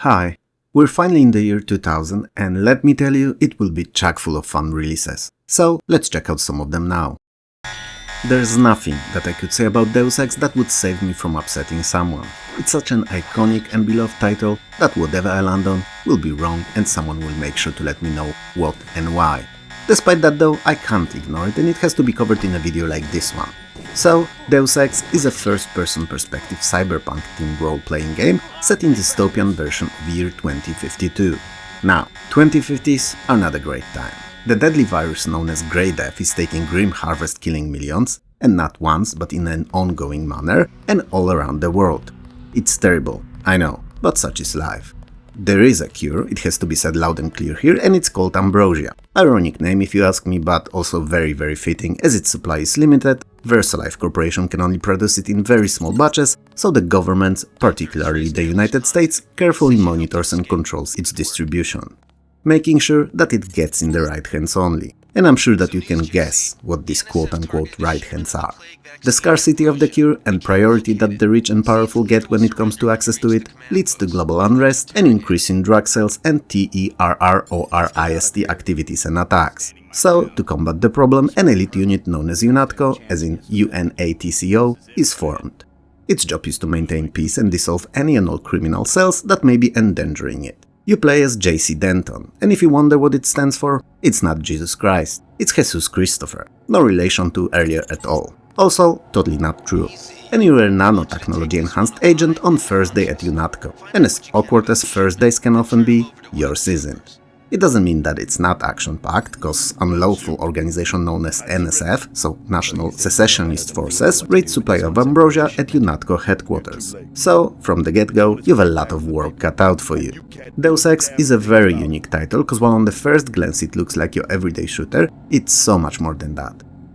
Hi, we're finally in the year 2000 and let me tell you, it will be chock full of fun releases. So let's check out some of them now. There's nothing that I could say about Deus Ex that would save me from upsetting someone. It's such an iconic and beloved title that whatever I land on will be wrong and someone will make sure to let me know what and why. Despite that though, I can't ignore it and it has to be covered in a video like this one. So, Deus Ex is a first-person perspective cyberpunk themed role-playing game set in dystopian version of year 2052. Now, 2050s are not a great time. The deadly virus known as Grey Death is taking grim harvest, killing millions, and not once but in an ongoing manner and all around the world. It's terrible, I know, but such is life. There is a cure, it has to be said loud and clear here, and it's called Ambrosia. Ironic name if you ask me, but also very fitting as its supply is limited. VersaLife Corporation can only produce it in very small batches, so the government, particularly the United States, carefully monitors and controls its distribution, making sure that it gets in the right hands only. And I'm sure that you can guess what these quote-unquote right hands are. The scarcity of the cure and priority that the rich and powerful get when it comes to access to it leads to global unrest and increase in drug sales and terrorist activities and attacks. So, to combat the problem, an elite unit known as UNATCO, as in UNATCO, is formed. Its job is to maintain peace and dissolve any and all criminal cells that may be endangering it. You play as JC Denton, and if you wonder what it stands for, it's not Jesus Christ, it's Jesus Christopher, no relation to earlier at all. Also, totally not true. And you're a nanotechnology enhanced agent on first day at UNATCO, and as awkward as first days can often be, yours isn't. It doesn't mean that it's not action-packed, cause unlawful organization known as NSF, so National Secessionist Forces, raids supply of Ambrosia at UNATCO headquarters. So, from the get-go, you've a lot of work cut out for you. Deus Ex is a very unique title, cause while on the first glance it looks like your everyday shooter, it's so much more than that.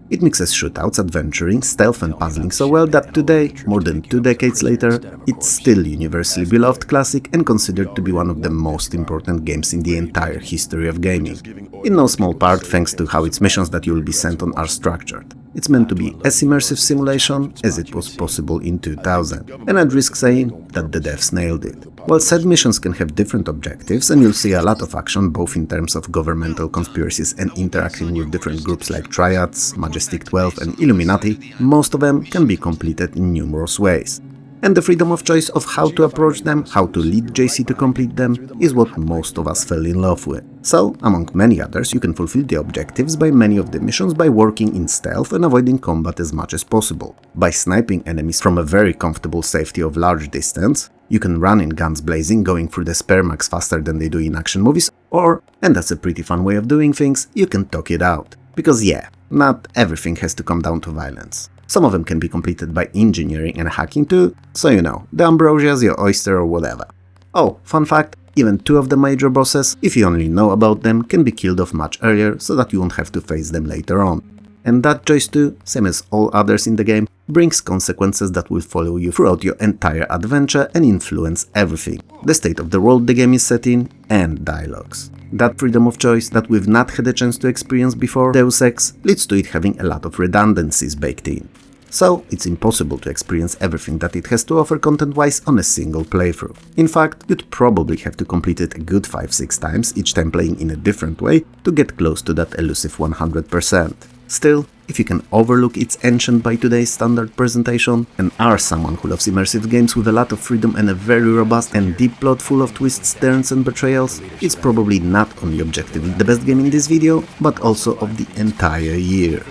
It mixes shootouts, adventuring, stealth and puzzling so well that today, more than 2 decades later, it's still universally beloved classic and considered to be one of the most important games in the entire history of gaming. In no small part thanks to how its missions that you will be sent on are structured. It's meant to be as immersive simulation as it was possible in 2000, and I'd risk saying that the devs nailed it. While said missions can have different objectives, and you'll see a lot of action both in terms of governmental conspiracies and interacting with different groups like Triads, Majestic 12 and Illuminati, most of them can be completed in numerous ways. And the freedom of choice of how to approach them, how to lead JC to complete them, is what most of us fell in love with. So, among many others, you can fulfill the objectives by many of the missions by working in stealth and avoiding combat as much as possible. By sniping enemies from a very comfortable safety of large distance, you can run in guns blazing, going through the spare mags faster than they do in action movies, or, and that's a pretty fun way of doing things, you can talk it out. Because yeah, not everything has to come down to violence. Some of them can be completed by engineering and hacking too, so you know, the Ambrosia's your oyster or whatever. Oh, fun fact, even 2 of the major bosses, if you only know about them, can be killed off much earlier so that you won't have to face them later on. And that choice too, same as all others in the game, brings consequences that will follow you throughout your entire adventure and influence everything, the state of the world the game is set in, and dialogues. That freedom of choice that we've not had a chance to experience before Deus Ex leads to it having a lot of redundancies baked in. So, it's impossible to experience everything that it has to offer content-wise on a single playthrough. In fact, you'd probably have to complete it a good 5-6 times, each time playing in a different way, to get close to that elusive 100%. Still, if you can overlook its ancient by today's standard presentation, and are someone who loves immersive games with a lot of freedom and a very robust and deep plot full of twists, turns and betrayals, it's probably not only objectively the best game in this video, but also of the entire year.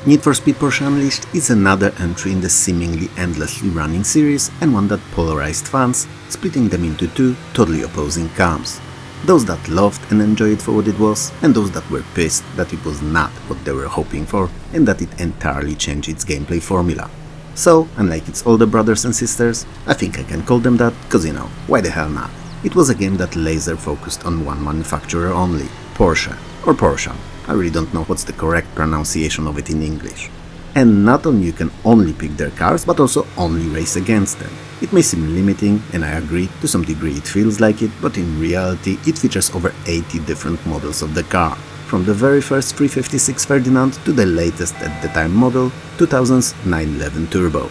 Need for Speed Porsche Unleashed is another entry in the seemingly endlessly running series and one that polarized fans, splitting them into 2 totally opposing camps. Those that loved and enjoyed it for what it was, and those that were pissed that it was not what they were hoping for and that it entirely changed its gameplay formula. So, unlike its older brothers and sisters, I think I can call them that, cause you know, why the hell not? It was a game that laser focused on one manufacturer only, Porsche, or Porsche. I really don't know what's the correct pronunciation of it in English. And not only you can only pick their cars, but also only race against them. It may seem limiting, and I agree, to some degree it feels like it, but in reality it features over 80 different models of the car, from the very first 356 Ferdinand to the latest at the time model, 2000's 911 Turbo.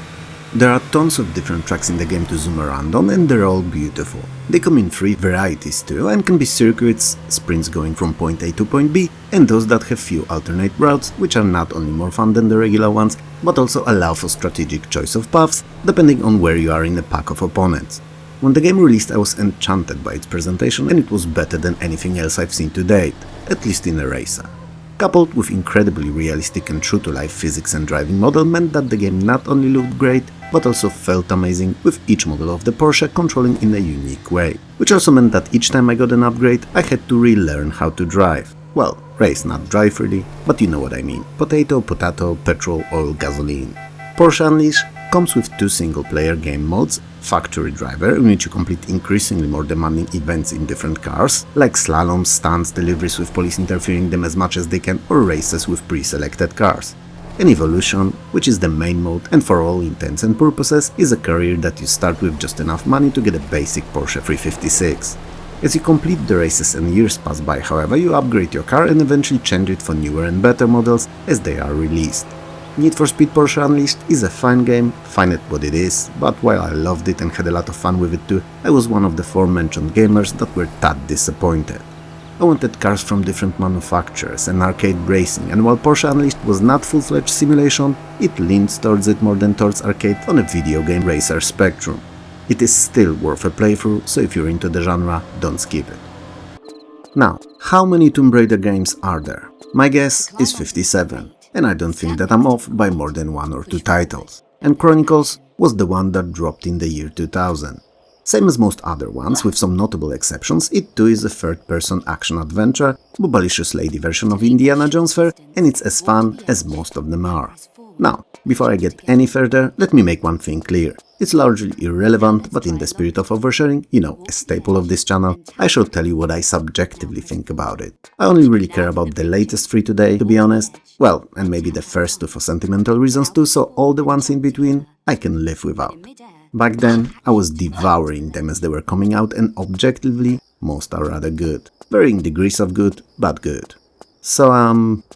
There are tons of different tracks in the game to zoom around on, and they're all beautiful. They come in 3 varieties too, and can be circuits, sprints going from point A to point B, and those that have few alternate routes, which are not only more fun than the regular ones, but also allow for strategic choice of paths, depending on where you are in a pack of opponents. When the game released, I was enchanted by its presentation, and it was better than anything else I've seen to date, at least in a racer. Coupled with incredibly realistic and true-to-life physics and driving model meant that the game not only looked great, but also felt amazing, with each model of the Porsche controlling in a unique way. Which also meant that each time I got an upgrade, I had to relearn how to drive. Well, race, not drive really, but you know what I mean. Potato, potato, petrol, oil, gasoline. Porsche Unleashed comes with 2 single-player game modes: Factory Driver, in which you complete increasingly more demanding events in different cars, like slaloms, stunts, deliveries with police interfering them as much as they can, or races with pre-selected cars. And Evolution, which is the main mode and for all intents and purposes is a career that you start with just enough money to get a basic Porsche 356. As you complete the races and years pass by, however, you upgrade your car and eventually change it for newer and better models as they are released. Need for Speed Porsche Unleashed is a fine game, fine at what it is, but while I loved it and had a lot of fun with it too, I was one of the 4 mentioned gamers that were tad disappointed. I wanted cars from different manufacturers and arcade racing, and while Porsche Unleashed was not full-fledged simulation, it leaned towards it more than towards arcade on a video game racer spectrum. It is still worth a playthrough, so if you're into the genre, don't skip it. Now, how many Tomb Raider games are there? My guess is 57. And I don't think that I'm off by more than 1 or 2 titles. And Chronicles was the one that dropped in the year 2000. Same as most other ones, with some notable exceptions, it too is a third-person action-adventure, bobalicious lady version of Indiana Jones fare, and it's as fun as most of them are. Now, before I get any further, let me make one thing clear. It's largely irrelevant, but in the spirit of oversharing, you know, a staple of this channel, I shall tell you what I subjectively think about it. I only really care about the latest 3 today, to be honest. Well, and maybe the first 2 for sentimental reasons too, so all the ones in between, I can live without. Back then, I was devouring them as they were coming out, and objectively, most are rather good. Varying degrees of good, but good. So,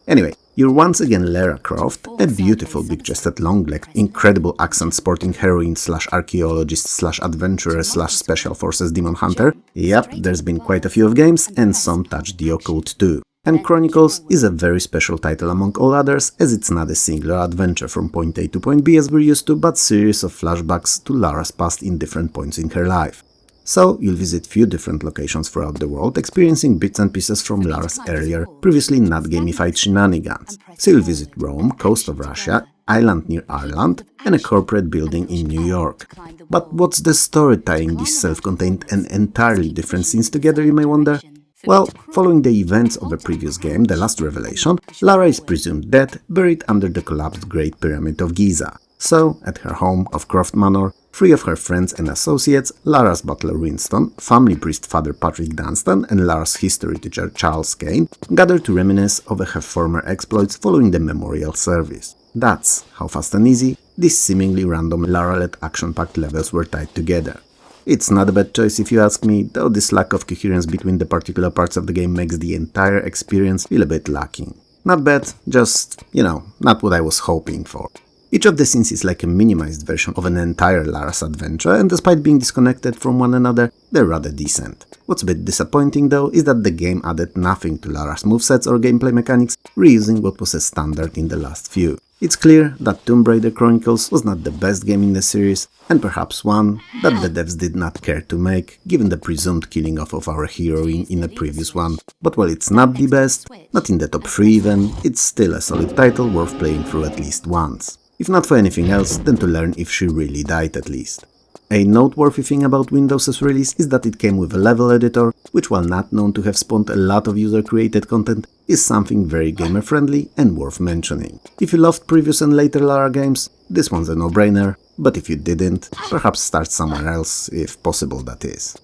anyway. You're once again Lara Croft, a beautiful big-chested, long-legged, incredible accent sporting heroine / archaeologist / adventurer / special forces demon hunter. Yep, there's been quite a few of games, and some touch the occult too. And Chronicles is a very special title among all others, as it's not a singular adventure from point A to point B as we're used to, but series of flashbacks to Lara's past in different points in her life. So, you'll visit few different locations throughout the world, experiencing bits and pieces from Lara's earlier, previously not gamified shenanigans. So you'll visit Rome, coast of Russia, island near Ireland, and a corporate building in New York. But what's the story tying these self-contained and entirely different scenes together, you may wonder? Well, following the events of a previous game, The Last Revelation, Lara is presumed dead, buried under the collapsed Great Pyramid of Giza. So, at her home of Croft Manor, 3 of her friends and associates, Lara's butler Winston, family priest Father Patrick Dunstan, and Lara's history teacher Charles Kane, gather to reminisce over her former exploits following the memorial service. That's how fast and easy these seemingly random Lara-led action-packed levels were tied together. It's not a bad choice if you ask me, though this lack of coherence between the particular parts of the game makes the entire experience feel a bit lacking. Not bad, just, you know, not what I was hoping for. Each of the scenes is like a minimized version of an entire Lara's adventure, and despite being disconnected from one another, they're rather decent. What's a bit disappointing though is that the game added nothing to Lara's movesets or gameplay mechanics, reusing what was a standard in the last few. It's clear that Tomb Raider Chronicles was not the best game in the series, and perhaps one that the devs did not care to make, given the presumed killing off of our heroine in a previous one. But while it's not the best, not in the top 3 even, it's still a solid title worth playing through at least once. If not for anything else, then to learn if she really died at least. A noteworthy thing about Windows' release is that it came with a level editor, which while not known to have spawned a lot of user-created content, is something very gamer-friendly and worth mentioning. If you loved previous and later Lara games, this one's a no-brainer, but if you didn't, perhaps start somewhere else, if possible that is.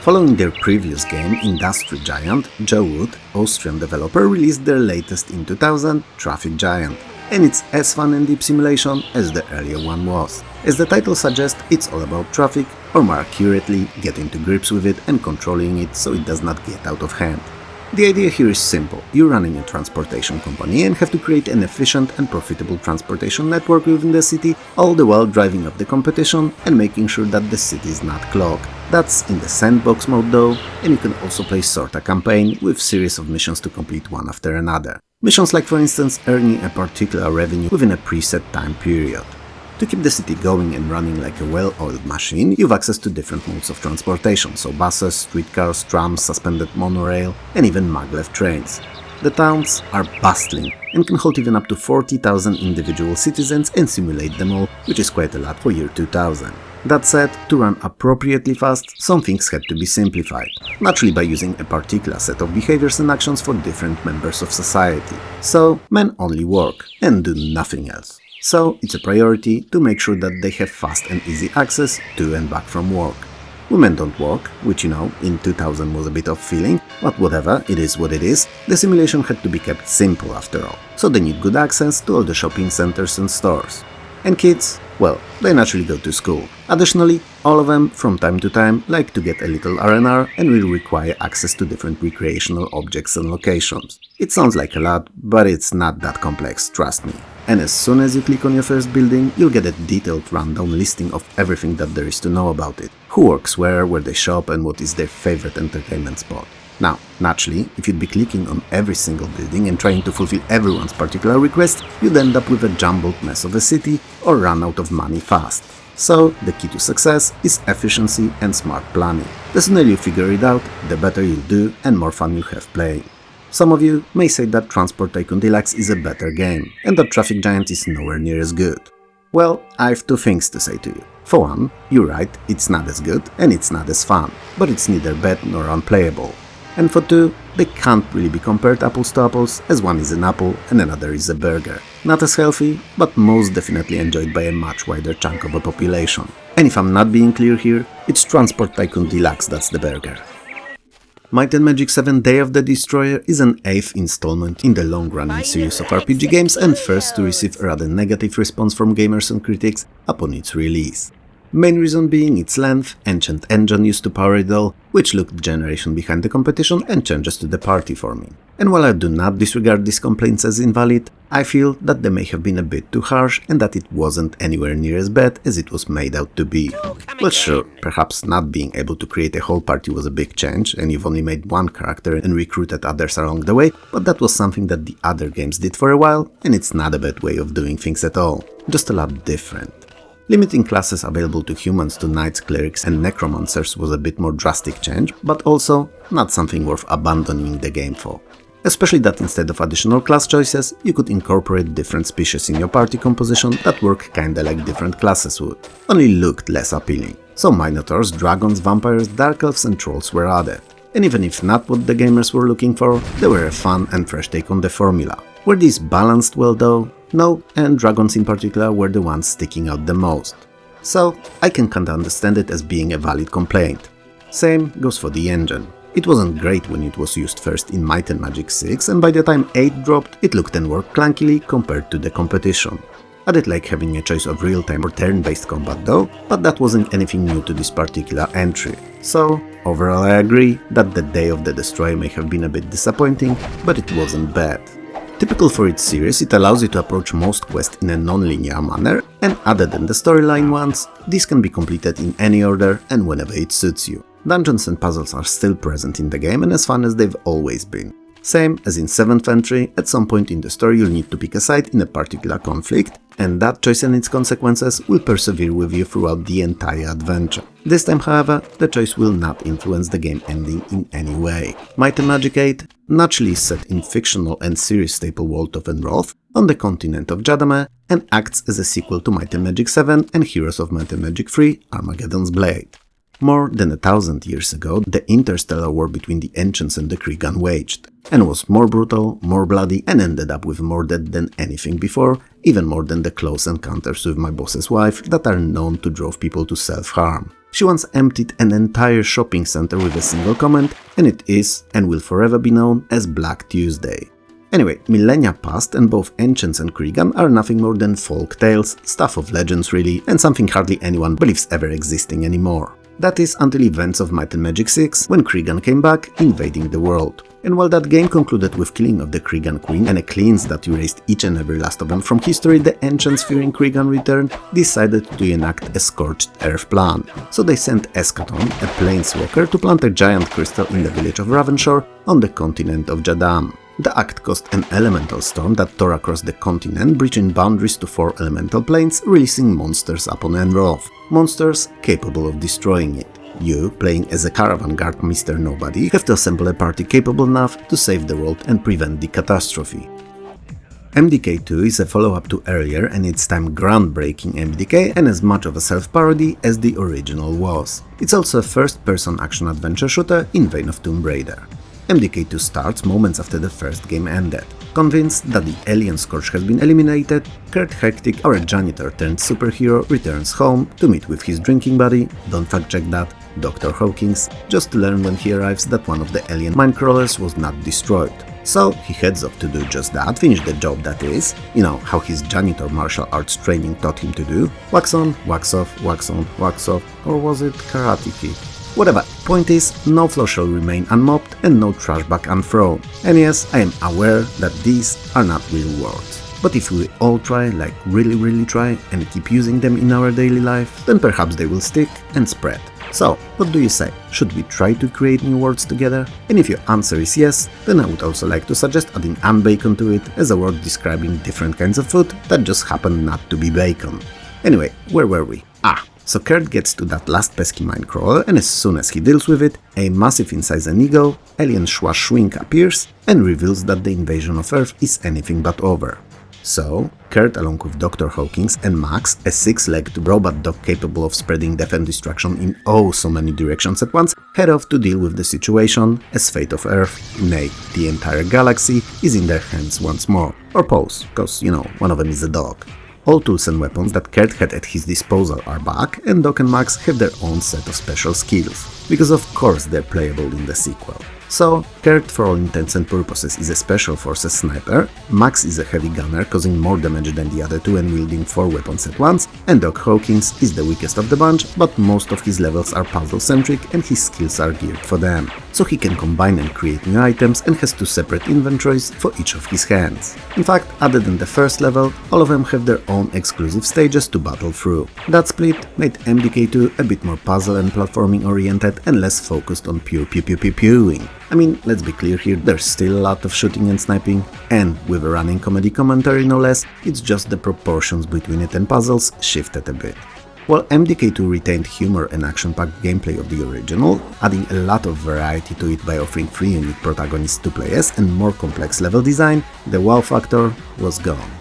Following their previous game, industry giant, Joe Wood, Austrian developer, released their latest in 2000, Traffic Giant. And it's as fun and deep simulation as the earlier one was. As the title suggests, it's all about traffic, or more accurately, getting to grips with it and controlling it so it does not get out of hand. The idea here is simple. You're running a transportation company and have to create an efficient and profitable transportation network within the city, all the while driving up the competition and making sure that the city is not clogged. That's in the sandbox mode though, and you can also play sort a campaign with series of missions to complete one after another. Missions like, for instance, earning a particular revenue within a preset time period. To keep the city going and running like a well-oiled machine, you've access to different modes of transportation, so buses, streetcars, trams, suspended monorail, and even maglev trains. The towns are bustling and can hold even up to 40,000 individual citizens and simulate them all, which is quite a lot for year 2000. That said, to run appropriately fast, some things had to be simplified, naturally by using a particular set of behaviors and actions for different members of society. So, men only work and do nothing else. So, it's a priority to make sure that they have fast and easy access to and back from work. Women don't work, which in 2000 was a bit of feeling, but whatever, it is what it is, the simulation had to be kept simple after all, so they need good access to all the shopping centers and stores. And kids, well, they naturally go to school. Additionally, all of them, from time to time, like to get a little R&R and will require access to different recreational objects and locations. It sounds like a lot, but it's not that complex, trust me. And as soon as you click on your first building, you'll get a detailed rundown listing of everything that there is to know about it. Who works where they shop, and what is their favorite entertainment spot. Now, naturally, if you'd be clicking on every single building and trying to fulfill everyone's particular request, you'd end up with a jumbled mess of a city or run out of money fast. So, the key to success is efficiency and smart planning. The sooner you figure it out, the better you'll do and more fun you'll have playing. Some of you may say that Transport Tycoon Deluxe is a better game, and that Traffic Giant is nowhere near as good. Well, I have two things to say to you. For one, you're right, it's not as good and it's not as fun, but it's neither bad nor unplayable. And for two, they can't really be compared apples to apples, as one is an apple and another is a burger. Not as healthy, but most definitely enjoyed by a much wider chunk of a population. And if I'm not being clear here, it's Transport Tycoon Deluxe that's the burger. Might and Magic 7 Day of the Destroyer is an 8th installment in the long-running series of RPG games and first to receive a rather negative response from gamers and critics upon its release. Main reason being its length, ancient engine used to power it all, which looked generation behind the competition, and changes to the party forming. And while I do not disregard these complaints as invalid, I feel that they may have been a bit too harsh and that it wasn't anywhere near as bad as it was made out to be. Well sure, perhaps not being able to create a whole party was a big change and you've only made one character and recruited others along the way, but that was something that the other games did for a while, and it's not a bad way of doing things at all, just a lot different. Limiting classes available to humans to knights, clerics and necromancers was a bit more drastic change, but also not something worth abandoning the game for. Especially that instead of additional class choices, you could incorporate different species in your party composition that work kinda like different classes would, only looked less appealing. So minotaurs, dragons, vampires, dark elves and trolls were added. And even if not what the gamers were looking for, they were a fun and fresh take on the formula. Were these balanced well though? No, and dragons in particular were the ones sticking out the most. So, I can kinda understand it as being a valid complaint. Same goes for the engine. It wasn't great when it was used first in Might and Magic 6, and by the time 8 dropped, it looked and worked clunkily compared to the competition. I did like having a choice of real-time or turn-based combat though, but that wasn't anything new to this particular entry. So, overall I agree that the Day of the Destroyer may have been a bit disappointing, but it wasn't bad. Typical for its series, it allows you to approach most quests in a non-linear manner, and other than the storyline ones, these can be completed in any order and whenever it suits you. Dungeons and puzzles are still present in the game and as fun as they've always been. Same as in 7th entry, at some point in the story you'll need to pick a side in a particular conflict, and that choice and its consequences will persevere with you throughout the entire adventure. This time, however, the choice will not influence the game ending in any way. Might and Magic 8 naturally is set in fictional and series staple world of Enroth on the continent of Jadame and acts as a sequel to Might and Magic 7 and Heroes of Might and Magic 3 Armageddon's Blade. More than 1,000 years ago, the interstellar war between the Ancients and the Kregan waged, and was more brutal, more bloody, and ended up with more dead than anything before, even more than the close encounters with my boss's wife that are known to drive people to self-harm. She once emptied an entire shopping center with a single comment, and it is, and will forever be known as Black Tuesday. Anyway, millennia passed and both Ancients and Kregan are nothing more than folk tales, stuff of legends really, and something hardly anyone believes ever existing anymore. That is until events of Might and Magic 6, when Kregan came back, invading the world. And while that game concluded with killing of the Kregan Queen and a cleanse that erased each and every last of them from history, the ancients, fearing Kregan return, decided to enact a scorched earth plan. So they sent Eschaton, a planeswalker, to plant a giant crystal in the village of Ravenshore on the continent of Jadam. The act caused an elemental storm that tore across the continent, breaching boundaries to 4 elemental planes, releasing monsters upon Enroth. Monsters capable of destroying it. You, playing as a caravan guard Mr. Nobody, have to assemble a party capable enough to save the world and prevent the catastrophe. MDK2 is a follow-up to earlier and its time groundbreaking MDK and as much of a self-parody as the original was. It's also a first-person action-adventure shooter in vein of Tomb Raider. MDK2 starts moments after the first game ended. Convinced that the alien scourge has been eliminated, Kurt Hectic, our janitor-turned-superhero, returns home to meet with his drinking buddy, don't fact-check that, Dr. Hawkins, just to learn when he arrives that one of the alien minecrawlers was not destroyed. So he heads off to do just that, finish the job that is, you know, how his janitor martial arts training taught him to do, wax on, wax off, wax on, wax off, or was it Karate Kid? Whatever, point is, no floor shall remain unmopped and no trash bag unthrown. And yes, I am aware that these are not real words. But if we all try, like really try, and keep using them in our daily life, then perhaps they will stick and spread. So, what do you say? Should we try to create new words together? And if your answer is yes, then I would also like to suggest adding unbacon to it as a word describing different kinds of food that just happen not to be bacon. Anyway, where were we? So Kurt gets to that last pesky minecrawler, and as soon as he deals with it, a massive in size and ego, alien Schwashwink appears and reveals that the invasion of Earth is anything but over. So, Kurt, along with Dr. Hawkins and Max, a 6-legged robot dog capable of spreading death and destruction in oh so many directions at once, head off to deal with the situation, as fate of Earth, nay, the entire galaxy, is in their hands once more. Or pose, cause, you know, one of them is a dog. All tools and weapons that Kurt had at his disposal are back, and Doc and Max have their own set of special skills, because of course they're playable in the sequel. So, Kurt for all intents and purposes is a special forces sniper, Max is a heavy gunner causing more damage than the other two and wielding 4 weapons at once, and Doc Hawkins is the weakest of the bunch, but most of his levels are puzzle-centric and his skills are geared for them. So he can combine and create new items and has 2 separate inventories for each of his hands. In fact, other than the first level, all of them have their own exclusive stages to battle through. That split made MDK2 a bit more puzzle and platforming oriented and less focused on pure pew-pew-pew-pewing. I mean, let's be clear here, there's still a lot of shooting and sniping, and with a running comedy commentary no less, it's just the proportions between it and puzzles shifted a bit. While MDK2 retained humor and action-packed gameplay of the original, adding a lot of variety to it by offering 3 unique protagonists to play as and more complex level design, the wow factor was gone.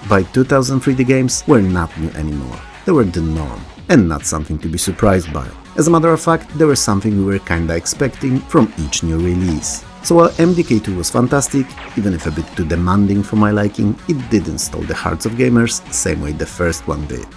By 2003 the games were not new anymore, they were the norm, and not something to be surprised by. As a matter of fact, they were something we were kinda expecting from each new release. So while MDK2 was fantastic, even if a bit too demanding for my liking, it didn't steal the hearts of gamers, same way the first one did.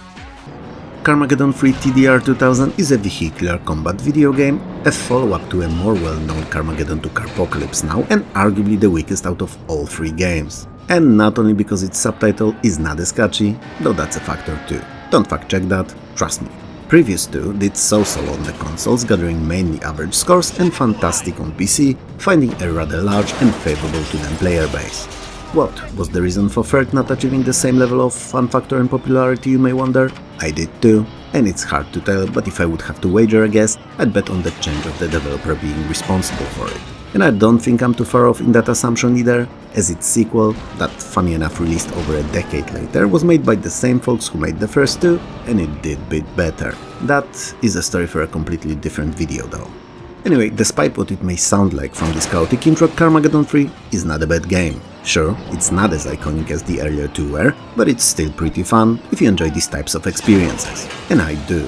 Carmageddon 3 TDR 2000 is a vehicular combat video game, a follow-up to a more well-known Carmageddon 2 Carpocalypse now, and arguably the weakest out of all 3 games. And not only because its subtitle is not as catchy, though that's a factor too. Don't fact-check that, trust me. Previous 2 did so-so on the consoles, gathering mainly average scores, and fantastic on PC, finding a rather large and favorable to them player base. What was the reason for third not achieving the same level of fun factor and popularity, you may wonder? I did too, and it's hard to tell, but if I would have to wager a guess, I'd bet on the change of the developer being responsible for it. And I don't think I'm too far off in that assumption either, as its sequel, that funny enough released over a decade later, was made by the same folks who made the first 2, and it did bit better. That is a story for a completely different video though. Anyway, despite what it may sound like from this chaotic intro, Carmageddon 3 is not a bad game. Sure, it's not as iconic as the earlier 2 were, but it's still pretty fun if you enjoy these types of experiences. And I do.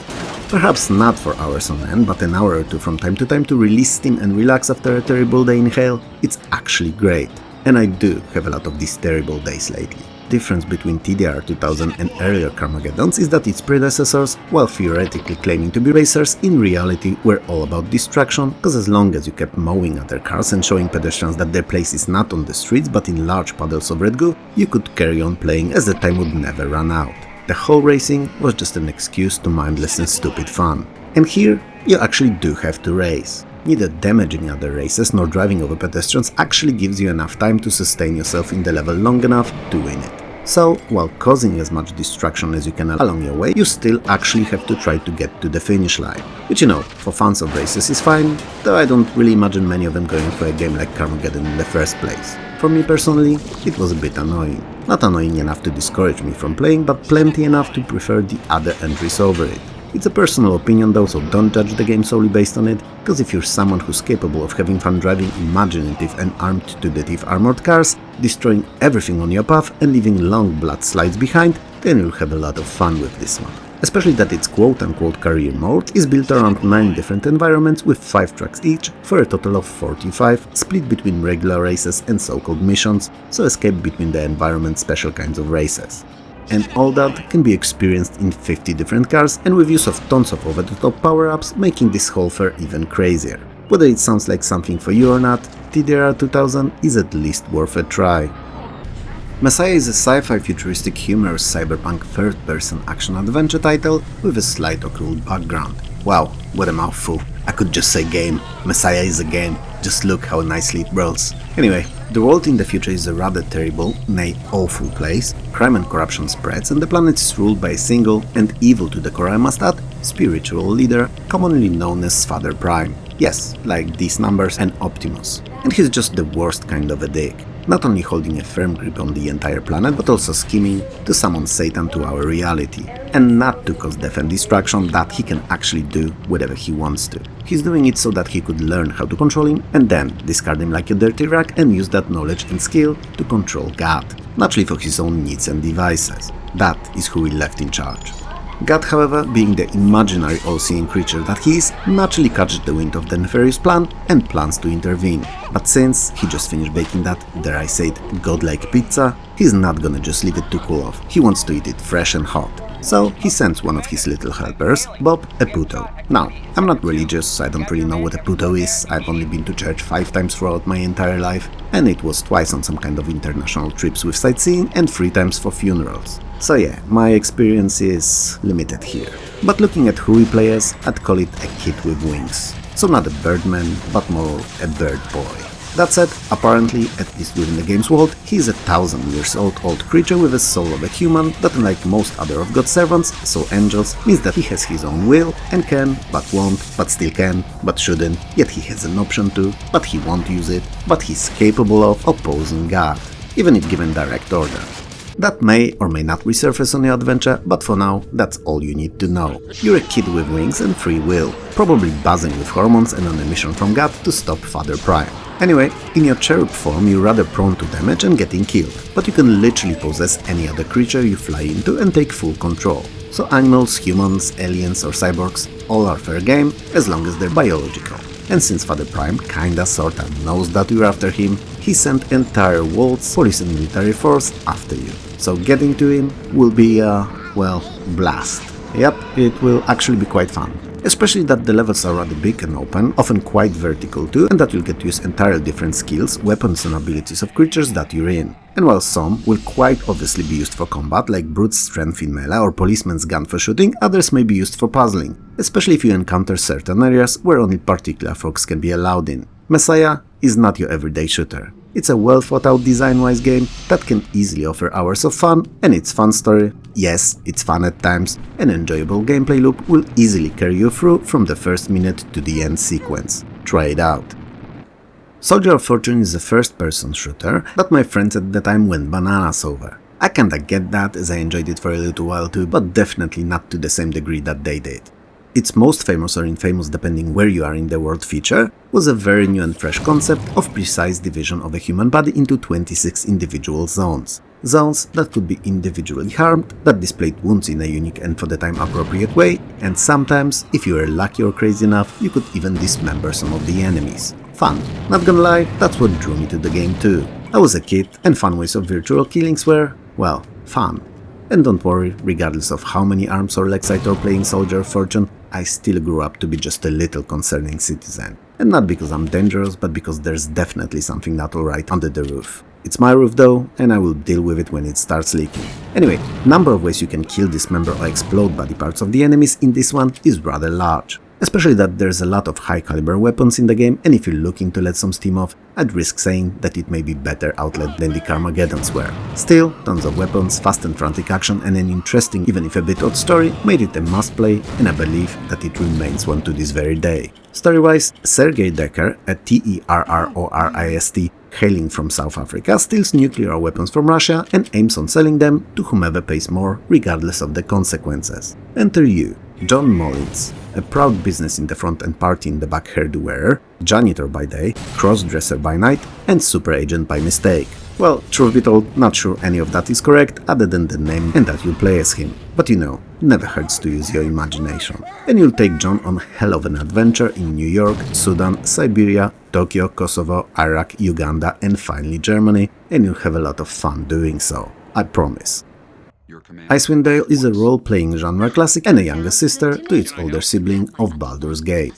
Perhaps not for hours on end, but an hour or 2 from time to time to release steam and relax after a terrible day in hell, it's actually great. And I do have a lot of these terrible days lately. The difference between TDR 2000 and earlier Carmageddons is that its predecessors, while theoretically claiming to be racers, in reality were all about distraction, cause as long as you kept mowing other cars and showing pedestrians that their place is not on the streets but in large puddles of red goo, you could carry on playing as the time would never run out. The whole racing was just an excuse to mindless and stupid fun. And here, you actually do have to race. Neither damaging other races nor driving over pedestrians actually gives you enough time to sustain yourself in the level long enough to win it. So, while causing as much destruction as you can along your way, you still actually have to try to get to the finish line. Which, you know, for fans of races is fine, though I don't really imagine many of them going for a game like Carmageddon in the first place. For me personally, it was a bit annoying. Not annoying enough to discourage me from playing, but plenty enough to prefer the other entries over it. It's a personal opinion though, so don't judge the game solely based on it, because if you're someone who's capable of having fun driving imaginative and armed to the teeth armored cars, destroying everything on your path and leaving long blood slides behind, then you'll have a lot of fun with this one. Especially that its quote-unquote career mode is built around 9 different environments with 5 tracks each, for a total of 45, split between regular races and so-called missions, so escape between the environment's special kinds of races. And all that can be experienced in 50 different cars and with use of tons of over-the-top power-ups, making this whole fair even crazier. Whether it sounds like something for you or not, TDR 2000 is at least worth a try. Messiah is a sci-fi futuristic humorous cyberpunk third-person action-adventure title with a slight occult background. Wow, what a mouthful. I could just say game. Messiah is a game. Just look how nicely it rolls. Anyway, the world in the future is a rather terrible, nay awful place. Crime and corruption spreads and the planet is ruled by a single, and evil to the core I must add, spiritual leader, commonly known as Father Prime. Yes, like these numbers and Optimus. And he's just the worst kind of a dick. Not only holding a firm grip on the entire planet, but also scheming to summon Satan to our reality. And not to cause death and destruction that he can actually do whatever he wants to. He's doing it so that he could learn how to control him and then discard him like a dirty rag and use that knowledge and skill to control God. Naturally for his own needs and devices. That is who we left in charge. God, however, being the imaginary all-seeing creature that he is, naturally catches the wind of the nefarious plan and plans to intervene. But since he just finished baking that, dare I say it, godlike pizza, he's not gonna just leave it to cool off. He wants to eat it fresh and hot. So he sends one of his little helpers, Bob, a puto. Now, I'm not religious, so I don't really know what a puto is. I've only been to church 5 times throughout my entire life, and it was twice on some kind of international trips with sightseeing and 3 times for funerals. So yeah, my experience is limited here. But looking at who we play as, I'd call it a kid with wings. So not a birdman, but more a bird boy. That said, apparently, at least within the game's world, he is a 1,000 years old creature with a soul of a human that, unlike most other of God's servants, so angels, means that he has his own will and can, but won't, but still can, but shouldn't, yet he has an option to, but he won't use it, but he's capable of opposing God, even if given direct order. That may or may not resurface on your adventure, but for now, that's all you need to know. You're a kid with wings and free will, probably buzzing with hormones and on a mission from God to stop Father Prime. Anyway, in your cherub form you're rather prone to damage and getting killed, but you can literally possess any other creature you fly into and take full control. So animals, humans, aliens or cyborgs, all are fair game, as long as they're biological. And since Father Prime kinda sorta knows that you're after him, he sent entire worlds, police and military force after you. So getting to him will be a, well, blast. Yep, it will actually be quite fun. Especially that the levels are rather big and open, often quite vertical too, and that you'll get to use entirely different skills, weapons and abilities of creatures that you're in. And while some will quite obviously be used for combat, like Brute's strength in melee or Policeman's gun for shooting, others may be used for puzzling, especially if you encounter certain areas where only particular folks can be allowed in. Messiah is not your everyday shooter. It's a well thought out design-wise game that can easily offer hours of fun, and its fun story, yes, it's fun at times, an enjoyable gameplay loop will easily carry you through from the first minute to the end sequence. Try it out. Soldier of Fortune is a first-person shooter that my friends at the time went bananas over. I kinda get that, as I enjoyed it for a little while too, but definitely not to the same degree that they did. Its most famous or infamous, depending where you are in the world, feature was a very new and fresh concept of precise division of a human body into 26 individual zones. Zones that could be individually harmed, that displayed wounds in a unique and for the time appropriate way, and sometimes, if you were lucky or crazy enough, you could even dismember some of the enemies. Fun. Not gonna lie, that's what drew me to the game too. I was a kid, and fun ways of virtual killings were, well, fun. And don't worry, regardless of how many arms or legs I tore playing Soldier of Fortune, I still grew up to be just a little concerning citizen. And not because I'm dangerous, but because there's definitely something not alright under the roof. It's my roof though, and I will deal with it when it starts leaking. Anyway, number of ways you can kill, dismember or explode body parts of the enemies in this one is rather large. especially that there's a lot of high caliber weapons in the game, and if you're looking to let some steam off, I'd risk saying that it may be better outlet than the Carmageddons were. Still, tons of weapons, fast and frantic action, and an interesting, even if a bit odd story made it a must play, and I believe that it remains one to this very day. Story-wise, Sergei Decker, a terrorist hailing from South Africa, steals nuclear weapons from Russia and aims on selling them to whomever pays more, regardless of the consequences. Enter you, John Mullins, a proud business in the front and party in the back hairdo wearer, janitor by day, cross-dresser by night, and super agent by mistake. Well, truth be told, not sure any of that is correct, other than the name and that you'll play as him. But you know, never hurts to use your imagination. And you'll take John on hell of an adventure in New York, Sudan, Siberia, Tokyo, Kosovo, Iraq, Uganda, and finally Germany, and you'll have a lot of fun doing so. I promise. Icewind Dale is a role-playing genre classic and a younger sister to its older sibling of Baldur's Gate.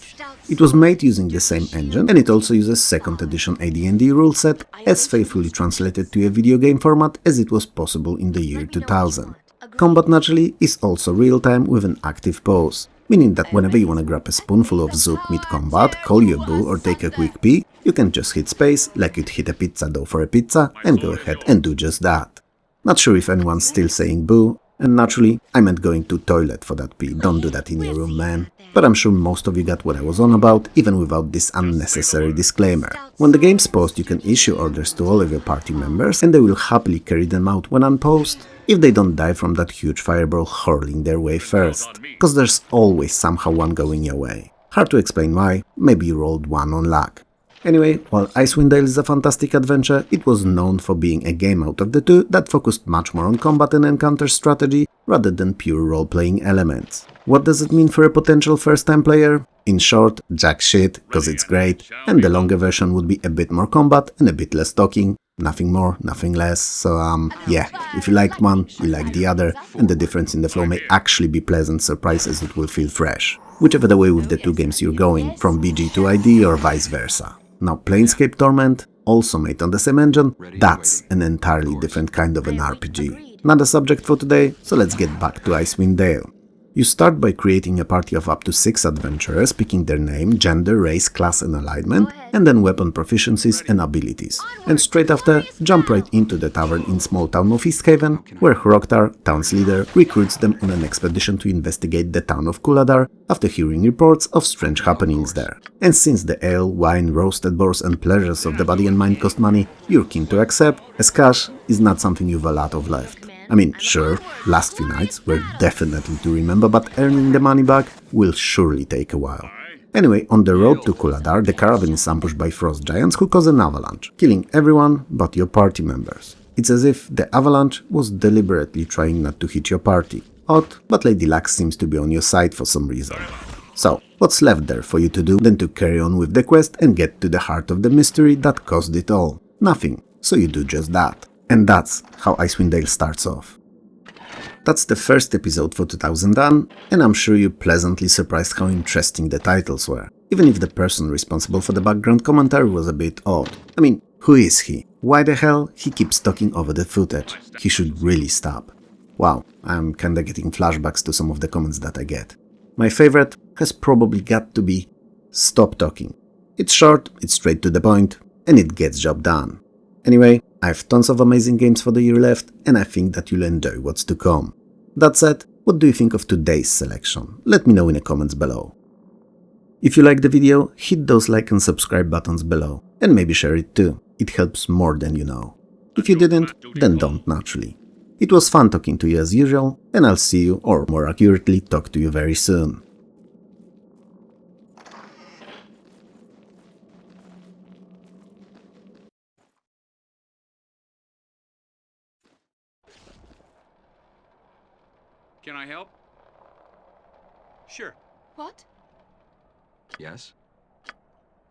It was made using the same engine, and it also uses 2nd edition AD&D rule set, as faithfully translated to a video game format as it was possible in the year 2000. Combat naturally is also real-time with an active pause, meaning that whenever you want to grab a spoonful of soup mid-combat, call your boo or take a quick pee, you can just hit space like you'd hit a pizza dough for a pizza and go ahead and do just that. Not sure if anyone's still saying boo, and naturally, I meant going to toilet for that pee, don't do that in your room, man. But I'm sure most of you got what I was on about, even without this unnecessary disclaimer. When the game's paused, you can issue orders to all of your party members, and they will happily carry them out when unpaused, if they don't die from that huge fireball hurling their way first. Cause there's always somehow one going your way. Hard to explain why, maybe you rolled one on luck. Anyway, while Icewind Dale is a fantastic adventure, it was known for being a game out of the two that focused much more on combat and encounter strategy rather than pure role-playing elements. What does it mean for a potential first-time player? In short, jack shit, cause it's great, and the longer version would be a bit more combat and a bit less talking, nothing more, nothing less, so yeah, if you liked one, you like the other, and the difference in the flow may actually be pleasant surprise as it will feel fresh, whichever the way with the two games you're going, from BG to ID or vice versa. Now, Planescape Torment, also made on the same engine, that's an entirely different kind of an RPG. Not a subject for today, so let's get back to Icewind Dale. You start by creating a party of up to 6 adventurers, picking their name, gender, race, class and alignment, and then weapon proficiencies and abilities. And straight after, jump right into the tavern in small town of Easthaven, where Hroktar, town's leader, recruits them on an expedition to investigate the town of Kuladar after hearing reports of strange happenings there. And since the ale, wine, roasted boars and pleasures of the body and mind cost money, you're keen to accept, as cash is not something you've a lot of left. I mean, sure, last few nights were definitely to remember, but earning the money back will surely take a while. Anyway, on the road to Kuladar, the caravan is ambushed by frost giants who cause an avalanche, killing everyone but your party members. It's as if the avalanche was deliberately trying not to hit your party. Odd, but Lady Luck seems to be on your side for some reason. So, what's left there for you to do than to carry on with the quest and get to the heart of the mystery that caused it all? Nothing, so you do just that. And that's how Icewind Dale starts off. That's the first episode for 2000 done, and I'm sure you're pleasantly surprised how interesting the titles were, even if the person responsible for the background commentary was a bit odd. I mean, who is he? Why the hell he keeps talking over the footage? He should really stop. Wow, I'm kinda getting flashbacks to some of the comments that I get. My favorite has probably got to be "Stop talking." It's short, it's straight to the point, and it gets job done. Anyway, I have tons of amazing games for the year left, and I think that you'll enjoy what's to come. That said, what do you think of today's selection? Let me know in the comments below. If you liked the video, hit those like and subscribe buttons below, and maybe share it too. It helps more than you know. If you didn't, then don't naturally. It was fun talking to you as usual, and I'll see you, or more accurately, talk to you very soon. Can I help? Sure. What? Yes?